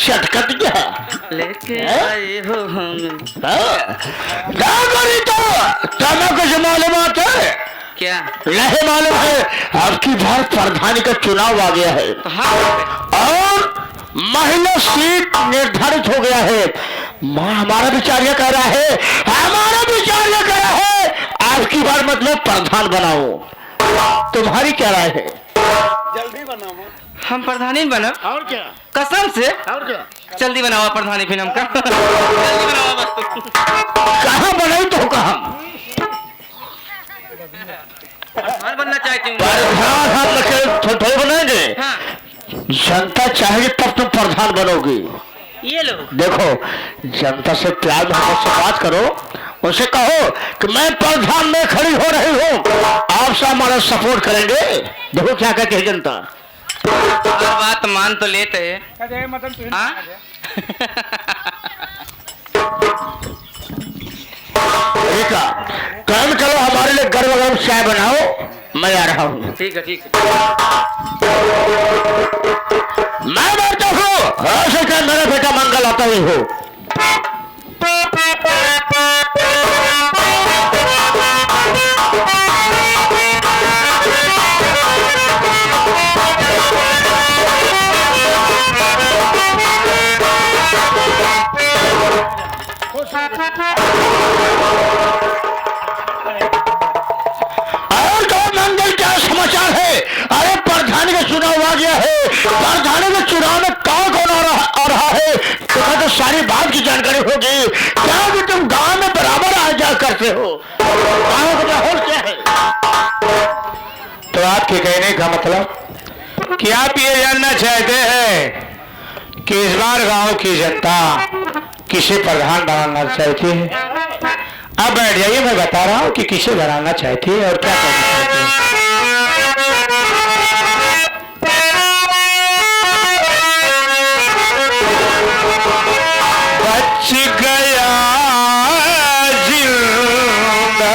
चटकत क्या लेके आए हो हम। क्या करी तो तुम्हें कुछ मालूमात है? क्या नहीं मालूम है? आपकी बार प्रधानी का चुनाव आ गया है तो हाँ और महिला सीट निर्धारित हो गया है। हमारा विचार यह कह रहा है, हमारा विचार यह कह रहा है आपकी बार मतलब प्रधान बनाओ। तुम्हारी क्या राय है? जल्दी बनाओ। हम प्रधानी बना और क्या? कसम से और क्या? जल्दी बनाओ प्रधानी फिल्म का। जल्दी बनाओ बस। कहाँ बनाई तो कहाँ प्रधान बनना चाहती हूँ। प्रधान हम थोड़े बनाएंगे। हाँ जनता चाहेगी तब तुम प्रधान बनोगी। ये लो देखो जनता से प्यार मोहब्बत से बात करो, उनसे कहो कि मैं प्रधान में खड़ी हो रही हूँ, आप सब हमारा सपोर्ट करेंगे। देखो क्या कहती है जनता। हर बात मान तो लेते हैं। हाँ? ठीक है काम चलो, हमारे लिए गर्म गर्म चाय बनाओ, मैं आ रहा हूँ। ठीक है ठीक है। मैं बैठता हूँ ऐसे क्या मेरा बेटा मंगल आता ही हो। और तो मंगल क्या समाचार है? अरे प्रधानी का चुनाव आ गया है। प्रधानी के चुनाव में कौन कौन आ रहा है तुम्हें तो सारी बात की जानकारी होगी। क्या भी तुम गांव में बराबर आ जा करते हो? गांव का माहौल क्या है? तो आपके कहने का मतलब कि आप ये जानना चाहते हैं कि इस बार गांव की जनता किसे प्रधान बनाना चाहती है? अब बैठ जाइए, मैं बता रहा हूँ कि किसे बनाना चाहती है और क्या करना चाहती है। बच गया जिंदा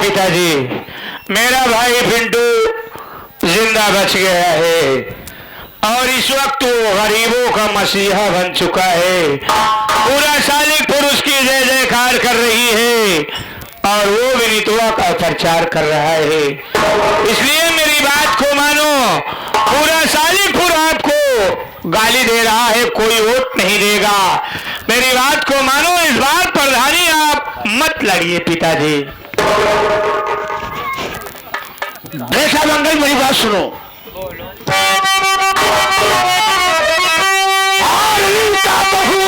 पिताजी, मेरा भाई पिंटू जिंदा बच गया है और इस वक्त वो गरीबों का मसीहा बन चुका है। पूरा सालिकपुर उसकी जय जयकार कर रही है और वो विनीतवा का प्रचार कर रहा है। इसलिए मेरी बात को मानो, पूरा सालिकपुर आपको गाली दे रहा है, कोई वोट नहीं देगा। मेरी बात को मानो, इस बार प्रधानी आप मत लड़िए पिताजी। बेटा मंगल मेरी बात सुनो। का बहू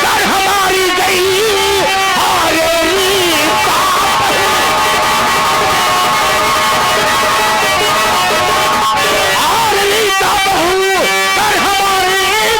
कर हमारी गई, का बहू कर हमारी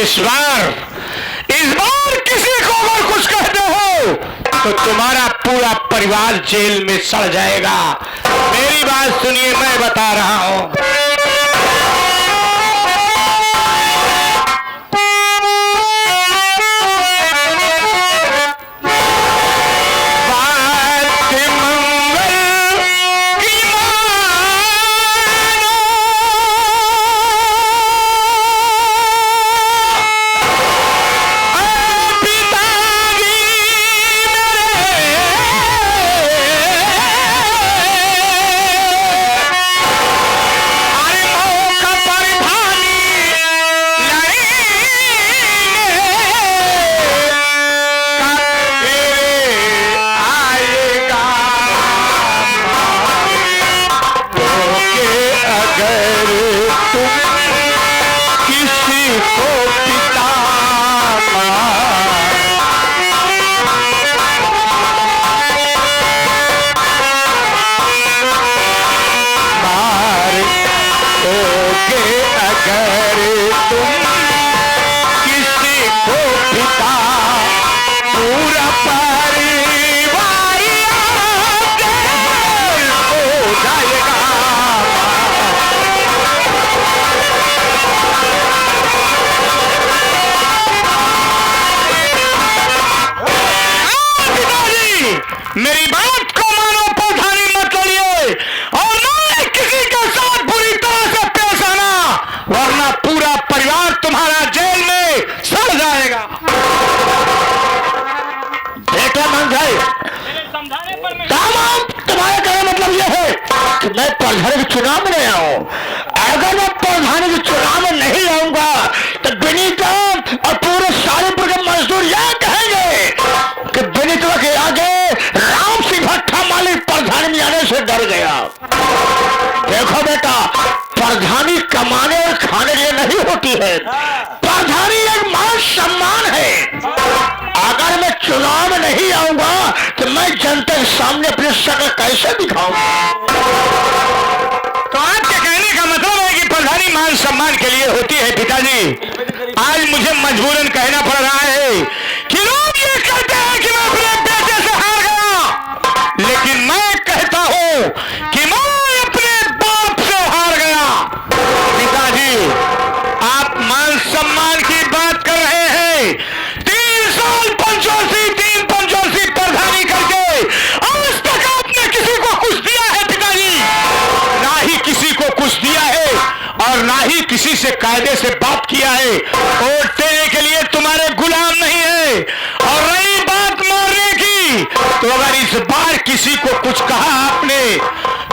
इस बार किसी को अगर कुछ कहते हो तो तुम्हारा पूरा परिवार जेल में सड़ जाएगा। मेरी बात सुनिए, मैं बता रहा हूं। मेरी बात को मानो, प्रधानी मत चलिए और ना किसी के साथ बुरी तरह से पेश आना, वरना पूरा परिवार तुम्हारा जेल में सड़ जाएगा। बेटा मंझाई, तमाम तुम्हारे कहने मतलब यह है कि मैं प्रधानी के चुनाव में नहीं आऊं। अगर मैं प्रधानी के चुनाव में नहीं आऊंगा तो विनीता और पूरे सालेपुर के मजदूर यह कहेंगे कि विनीता के आगे राम सिंह भट्टा मालिक प्रधानी में आने से डर गया। देखो बेटा, प्रधानी कमाने और खाने के लिए नहीं होती है, प्रधानी एक मान सम्मान है। अगर मैं चुनाव में नहीं आऊंगा तो मैं जनता के सामने अपनी शक्ल कैसे दिखाऊंगा? तो आपके कहने का मतलब है कि प्रधानी मान सम्मान के लिए होती है। पिताजी, आज मुझे मजबूरन कहना पड़ रहा है कि लोग ये कहते हैं कि मैं अपने बेटे से हार गया, लेकिन मैं कहता हूं कि मैं अपने बाप से हार गया। पिताजी, आप मान सम्मान की बात कर रहे हैं। 3 साल तीन पंचवर्षीय प्रधानी करके आज तक आपने किसी को कुछ दिया है? पिताजी, ना ही किसी को कुछ दिया है और ना ही किसी से कायदे से बात किया है। वोट देने के लिए तुम्हारे गुलाम नहीं है। और रही बात मारने की, तो अगर इस बार किसी को कुछ कहा आपने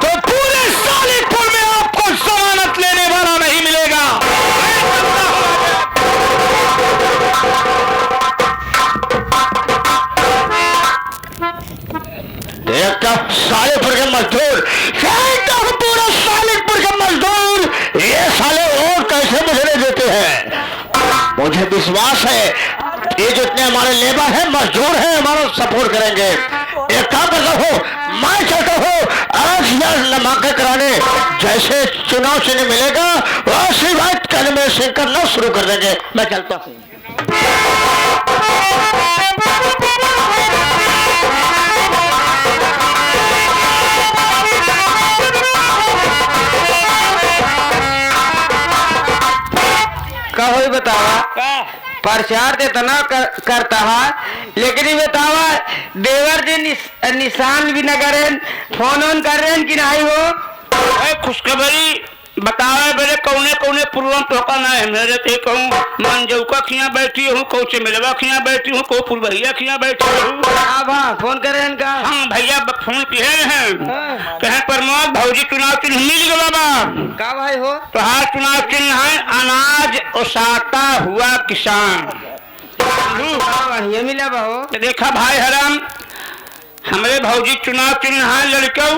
तो पूरे सालेपुर में आपको जमानत लेने वाला नहीं मिलेगा। देखता सालेपुर के मजदूर, पूरा सालेपुर के मजदूर ये साले और कैसे मुझे नहीं देते हैं। मुझे विश्वास है ये जितने हमारे लेबर हैं, मजदूर हैं, हमारा सपोर्ट करेंगे। एक काम करता हो, मैं चाहता हूँ आज या नामांकन कराने जैसे चुनाव चिन्ह मिलेगा वैसी बात कल में से करना शुरू कर देंगे। मैं चलता हूँ। कहो बतावा, प्रचार तो इतना करता है, लेकिन ये बतावा देवर जी निशान भी न करें, फोन ऑन कर रहे हैं कि नहीं? वो खुशखबरी बतावे मेरे कौने कौने पूर्वम टोका ना है। मेरे ते कहूँ मंजौका खिया बैठी हूँ, कौ मिलवा खिया बैठी हूँ, कौ पुरभैया खिया बैठी हूँ। हाँ, फोन कर रहे हैं का? हाँ भैया फोन किए हैं, कहे प्रमोद भौजी चुनाव चिन्ह मिल गया बाबा। का भाई हो? तो हाँ, चुनाव चिन्ह है अनाज ओसाता हुआ किसान। ये मिला बहु? देखा भाई हराम, हमारे भौजी चुनाव चिन्ह है लड़का।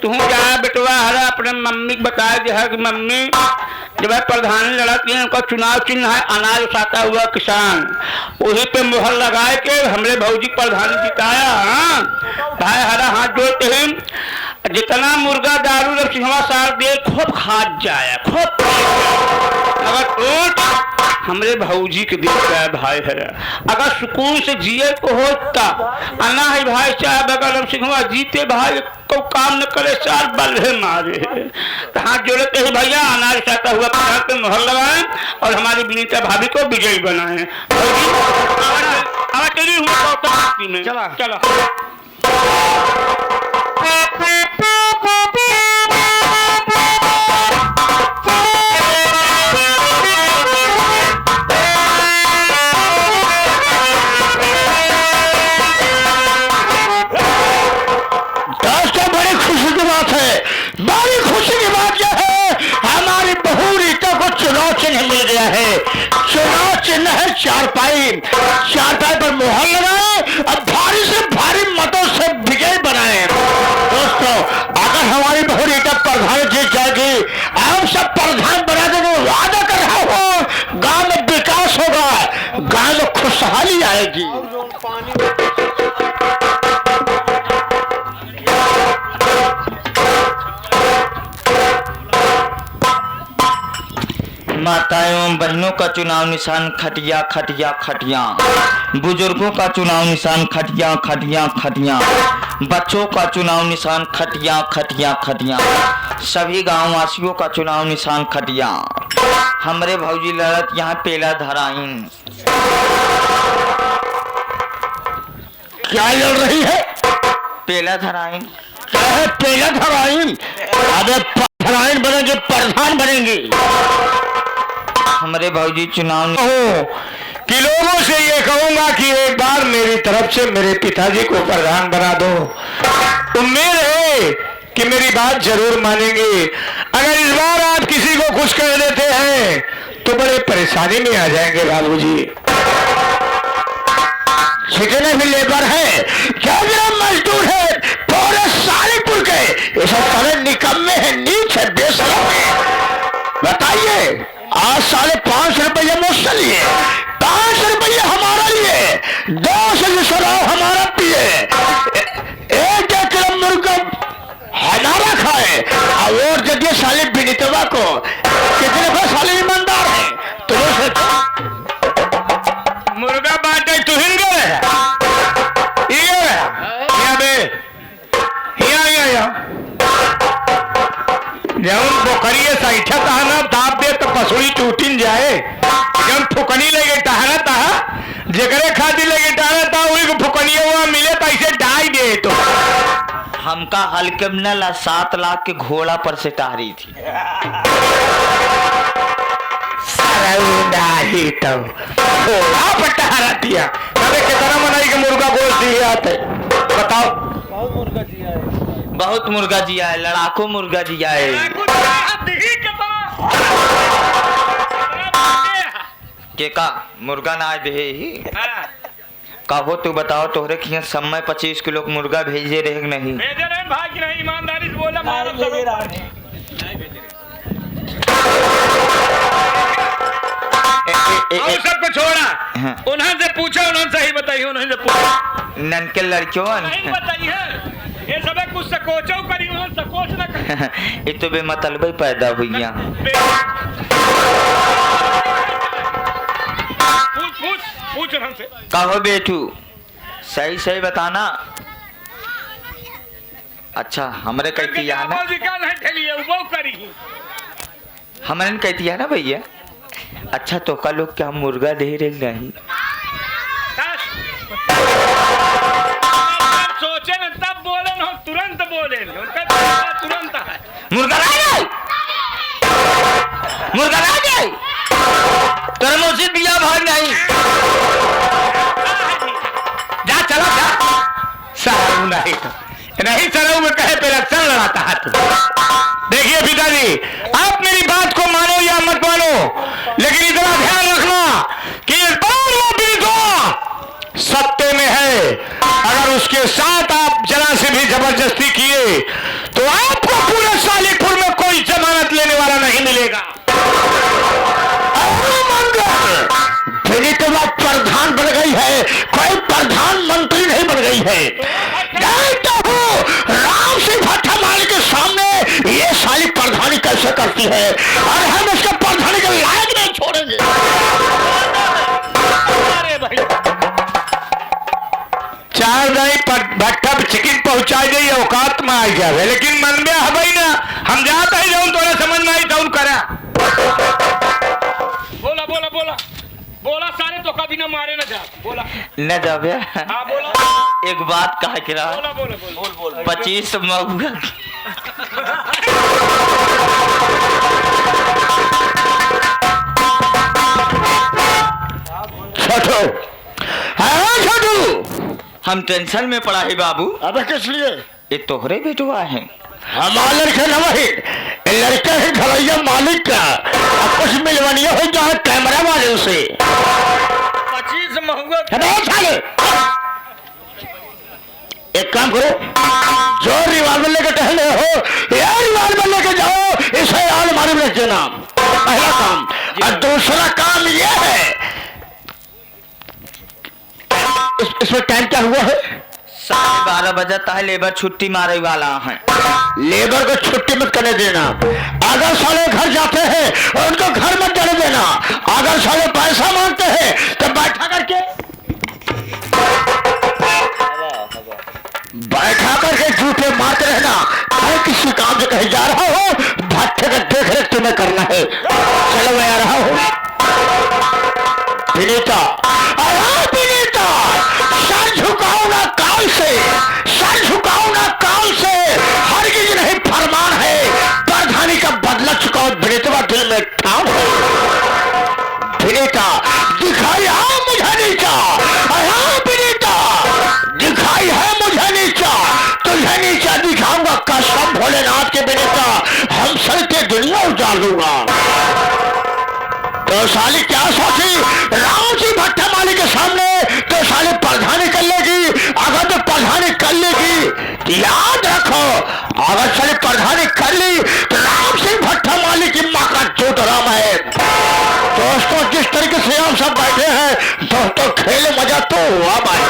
तुम जा बेटवा हरा अपने मम्मी को बताया जो कि मम्मी जब प्रधानी लड़ती है उनका चुनाव चिन्ह है अनाज उठाता हुआ किसान। वही पे मोहर लगाए के हमरे भौजी प्रधानी जिताया। हाँ भाई हरा हाथ जोड़ते हैं, जितना मुर्गा दारू जब सिंहवा सार दे खूब खा जाए, खूब। अगर हमरे भौजी के दिल का भाई है। अगर सुकून से जिए को होता अन्ना है भाई चाहे बगल सिंहवा जीते भाई को काम न करे चार बल्ले मारे। तो हाथ जोड़े के भैया अनाज चाहता हुआ पे मोहर लगाए और हमारी विनीता भाभी को विजयी बनाए। चला चला बड़ी खुशी की बात यह है हमारी बहू रीता को चुनाव चिन्ह मिल गया है। चुनाव चिन्ह है चारपाई। चारपाई पर मोहर लगाए और भारी से भारी मतों से विजय बनाए। दोस्तों अगर हमारी बहू रीता प्रधान जीत जाएगी हम सब प्रधान बना देंगे। वादा कर रहा हूँ गांव में विकास होगा, गांव में खुशहाली आएगी। माताएं एवं बहनों का चुनाव निशान खटिया खटिया खटिया, बुजुर्गों का चुनाव निशान खटिया खटिया खटिया, बच्चों का चुनाव निशान खटिया खटिया खटिया, सभी गांव वासियों का चुनाव निशान खटिया। हमरे भौजी लड़त यहाँ पेला धराइन। क्या लड़ रही है? पेला धराइन। क्या है पेला धराइन? अबे धराइन बनेंगे प्रधान बनेंगे। हमारे भौजी चुनाव कि लोगों से ये कहूंगा कि एक बार मेरी तरफ से मेरे पिताजी को प्रधान बना दो। उम्मीद है कि मेरी बात जरूर मानेंगे। अगर इस बार आप किसी को खुश कर देते हैं तो बड़े परेशानी में आ जाएंगे बाबूजी। जितने भी लेबर है क्या मजदूर है पूरे सालेपुर के ये सब सारे निकम्मे हैं, नीच है, बेशरम है। बताइए आज 5.5 रुपये मुझसे लिए, 5 रुपये हमारा लिए, 2 शराब हमारा पिए, 1 किलो मुर्गा हजारा खाए और जगह साले विनीतवा को। कितने पर साले ईमानदार है तो मुर्गा बांटे तू हिंगे जब बोकरिए सैठा तहना दाब दे तो पसुड़ी टूटिन जाए। जब फुकनी लगे टहना तहा जेकरे खातिर लगे टहना था वही को फुकनी हुआ मिले पैसे डाई दे। तो हमका हल्के में 7 लाख के घोड़ा पर से टहरी थी। ही तो घोड़ा पर टहरा दिया। अरे कितना मनाई के मुर्गा गोश्त दिया आते बताओ। बहुत मुर्गा जिया है, लड़ाकू मुर्गा जिया है। के का मुर्गा ना दे ही कहो तू बताओ तोहरे खिया समय 25 किलो मुर्गा भेजे रहे नहीं? भेजे रहे भाई की नहीं, ईमानदारी से बोला मालूम सबको छोड़ा। उन्होंने से पूछा, उन्होंने सही बताइए, उन्होंने से पूछा ननके लड़कियों नहीं बताइए। ये सब कुछ सकोचो करी सकोच ना कर। ये तो बेमतलब ही पैदा हुई। पूछ हमसे कहो बेटू सही सही बताना। अच्छा हमरे कहती है ना, हमने कहती है ना भैया। अच्छा तो का लोग क्या मुर्गा दे रहे नहीं? सोचे न तब बोले न तुरंत बोले तुरंत है। मुर्गा ला जाए, मुर्गा ला जाए तेरे मुझसे बिया भाग नहीं। जा चला जा सारू नहीं तो नहीं सराऊ में कहे पे लक्षण लड़ाता है तू। देखिए पिताजी आप मेरी बात को मानो या मत मानो, लेकिन इतना ध्यान रखना कि इस बार वो बिल्कुल सत्य में है। अगर उसके साथ आप जरा से भी जबरदस्ती किए तो आपको पूरे सालीपुर में कोई जमानत लेने वाला नहीं मिलेगा। तो बात प्रधान बन गई है, कोई प्रधानमंत्री नहीं बन गई है। राम सिंह भट्टा माल के सामने ये साली प्रधानी कैसे करती है और हम इसका प्रधानी के लायक नहीं छोड़ेंगे। पहुंचा गई औकात में आ जावे, लेकिन मन में हवई ना हम जाता ही जाऊं तोरा समझ में आई तो करा। बोला बोला बोला बोला सारे तो कभी ना मारे ना जा बोला न जाबे। हाँ बोला एक बात कहा कि रहा बोला बोला बोल बोल 25 महुआ छोटू, हाँ छोटू, हम टेंशन में पड़ा है बाबू। अबे किस लिए? ये तोहरे बेटुआ है। हमारा लड़का न वही, ये लड़का है घरैया मालिक का। अब कुछ मिलवानिया हो जाए कैमरा वाले से। 25 महुआ साले, एक काम करो, जो रिवाल्वर लेके टहले हो या रिवाल्वर लेके जाओ, इसे अलमारी में रख देना, पहला काम। और दूसरा काम यह है, इसमें टाइम क्या हुआ है? 12:30 बजता है, लेबर छुट्टी मारे वाला है। लेबर को छुट्टी मत करने देना। अगर साले घर जाते हैं और उनको घर मत जाने देना। अगर साले पैसा मांगते हैं तो बैठा करके झूठे मारते रहना। अरे किसी काम से कहीं जा रहा हो, भट्टे का देख रेख तुम्हें करना है। चलो मैं आ रहा हूँ। विनीता, विनीता, सर झुकाओ ना काल से, सर झुकाओ ना काल से। हरगिज नहीं, फरमान है, प्रधानी का बदला चुकाओ। विनीता दिल में ठान है। विनीता, दिखाई है मुझे नीचा। विनीता, दिखाई है मुझे नीचा, तुझे नीचा दिखाऊंगा कसम भोलेनाथ के। विनीता, हम सड़के दुनिया उजाड़ दूंगा। तो साली क्या सोची, राम जी भट्टा माली के सामने तो साली प्रधानी कर लेगी। अगर तो प्रधानी कर लेगी तो याद रखो, अगर साली प्रधानी कर ली तो राम सिंह भट्टा माली की माँ का चोट राम है। दोस्तों, जिस तरीके से हम सब बैठे हैं, दोस्तों खेले मजा तो हुआ भाई।